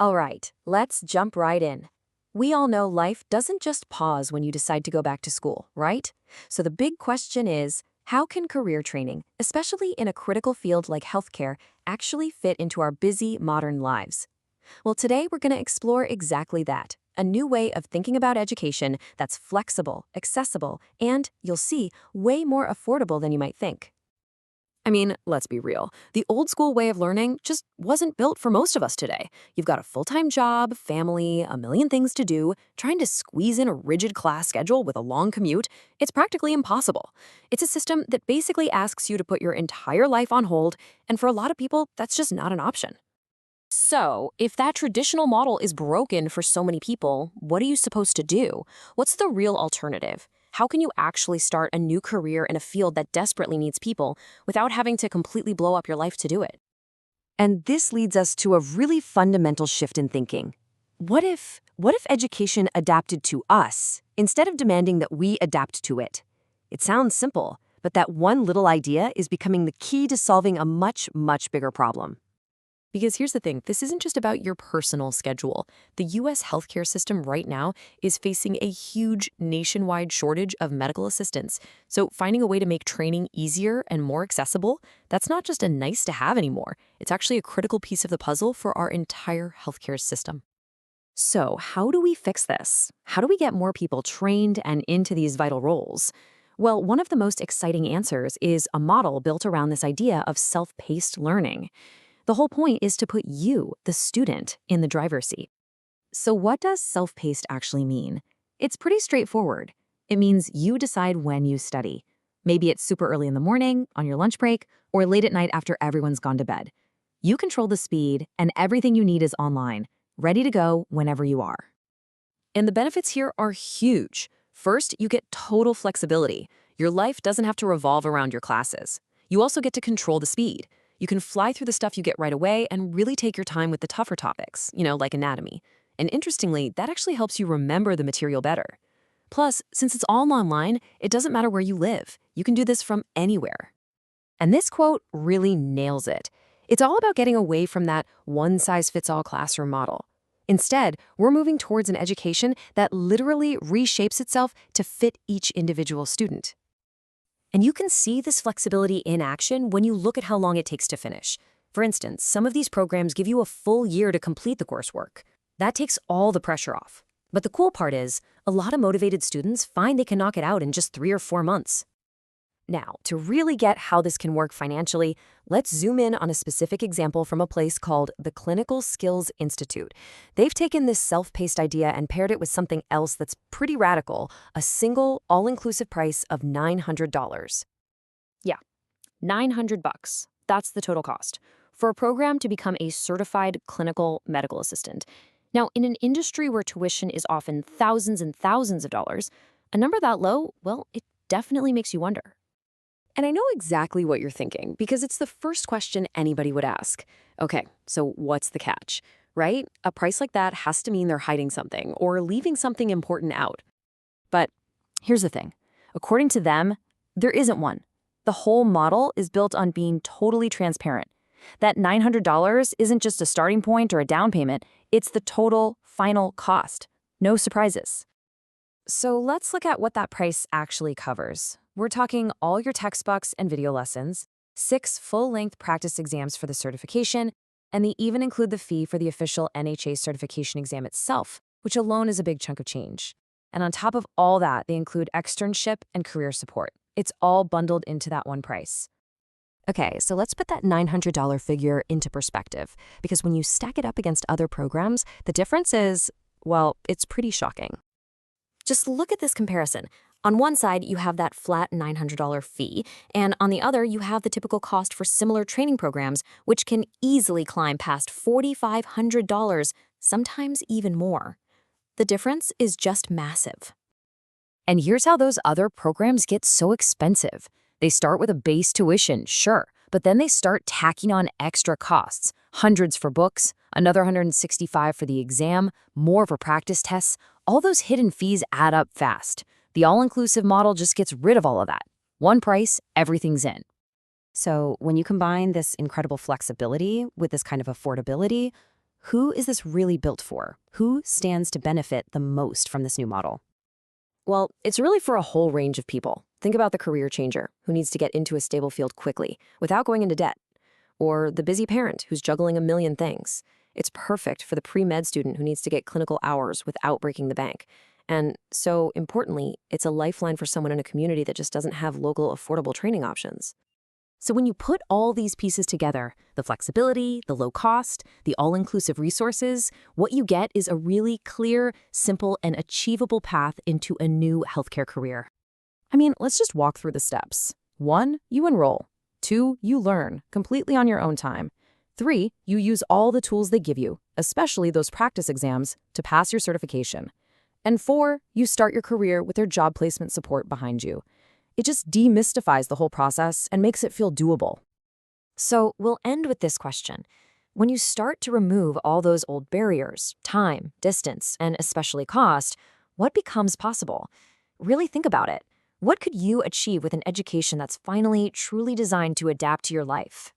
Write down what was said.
All right, let's jump right in. We all know life doesn't just pause when you decide to go back to school, right? So the big question is, how can career training, especially in a critical field like healthcare, actually fit into our busy modern lives? Well, today we're going to explore exactly that. A new way of thinking about education that's flexible, accessible, and, you'll see, way more affordable than you might think. I mean, let's be real. The old school way of learning just wasn't built for most of us today. You've got a full-time job, family, a million things to do. Trying to squeeze in a rigid class schedule with a long commute, it's practically impossible. It's a system that basically asks you to put your entire life on hold, and for a lot of people, that's just not an option. So, if that traditional model is broken for so many people, what are you supposed to do? What's the real alternative? How can you actually start a new career in a field that desperately needs people without having to completely blow up your life to do it? And this leads us to a really fundamental shift in thinking. What if education adapted to us instead of demanding that we adapt to it? It sounds simple, but that one little idea is becoming the key to solving a much, much bigger problem. Because here's the thing, this isn't just about your personal schedule. The US healthcare system right now is facing a huge nationwide shortage of medical assistants. So finding a way to make training easier and more accessible, that's not just a nice to have anymore. It's actually a critical piece of the puzzle for our entire healthcare system. So how do we fix this? How do we get more people trained and into these vital roles? Well, one of the most exciting answers is a model built around this idea of self-paced learning. The whole point is to put you, the student, in the driver's seat. So what does self-paced actually mean? It's pretty straightforward. It means you decide when you study. Maybe it's super early in the morning, on your lunch break, or late at night after everyone's gone to bed. You control the speed, and everything you need is online, ready to go whenever you are. And the benefits here are huge. First, you get total flexibility. Your life doesn't have to revolve around your classes. You also get to control the speed. You can fly through the stuff you get right away and really take your time with the tougher topics, like anatomy. And interestingly, that actually helps you remember the material better. Plus, since it's all online, it doesn't matter where you live. You can do this from anywhere. And this quote really nails it. It's all about getting away from that one-size-fits-all classroom model. Instead, we're moving towards an education that literally reshapes itself to fit each individual student. And you can see this flexibility in action when you look at how long it takes to finish. For instance, some of these programs give you a full year to complete the coursework. That takes all the pressure off. But the cool part is, a lot of motivated students find they can knock it out in just 3 or 4 months. Now, to really get how this can work financially, let's zoom in on a specific example from a place called the Clinical Skills Institute. They've taken this self-paced idea and paired it with something else that's pretty radical, a single, all-inclusive price of $900. Yeah, $900. That's the total cost for a program to become a certified clinical medical assistant. Now, in an industry where tuition is often thousands and thousands of dollars, a number that low, well, it definitely makes you wonder. And I know exactly what you're thinking, because it's the first question anybody would ask. Okay, so what's the catch, right? A price like that has to mean they're hiding something or leaving something important out. But here's the thing. According to them, there isn't one. The whole model is built on being totally transparent. That $900 isn't just a starting point or a down payment. It's the total final cost. No surprises. So let's look at what that price actually covers. We're talking all your textbooks and video lessons, 6 full-length practice exams for the certification, and they even include the fee for the official NHA certification exam itself, which alone is a big chunk of change. And on top of all that, they include externship and career support. It's all bundled into that one price. Okay, so let's put that $900 figure into perspective, because when you stack it up against other programs, the difference is, well, it's pretty shocking. Just look at this comparison. On one side, you have that flat $900 fee, and on the other, you have the typical cost for similar training programs, which can easily climb past $4,500, sometimes even more. The difference is just massive. And here's how those other programs get so expensive. They start with a base tuition, sure, but then they start tacking on extra costs. Hundreds for books, another $165 for the exam, more for practice tests. All those hidden fees add up fast. The all-inclusive model just gets rid of all of that. One price, everything's in. So when you combine this incredible flexibility with this kind of affordability, who is this really built for? Who stands to benefit the most from this new model? Well, it's really for a whole range of people. Think about the career changer who needs to get into a stable field quickly without going into debt, or the busy parent who's juggling a million things. It's perfect for the pre-med student who needs to get clinical hours without breaking the bank. And so, importantly, it's a lifeline for someone in a community that just doesn't have local affordable training options. So when you put all these pieces together, the flexibility, the low cost, the all-inclusive resources, what you get is a really clear, simple, and achievable path into a new healthcare career. I mean, let's just walk through the steps. 1, you enroll. 2, you learn, completely on your own time. 3, you use all the tools they give you, especially those practice exams, to pass your certification. And 4, you start your career with their job placement support behind you. It just demystifies the whole process and makes it feel doable. So we'll end with this question. When you start to remove all those old barriers, time, distance, and especially cost, what becomes possible? Really think about it. What could you achieve with an education that's finally truly designed to adapt to your life?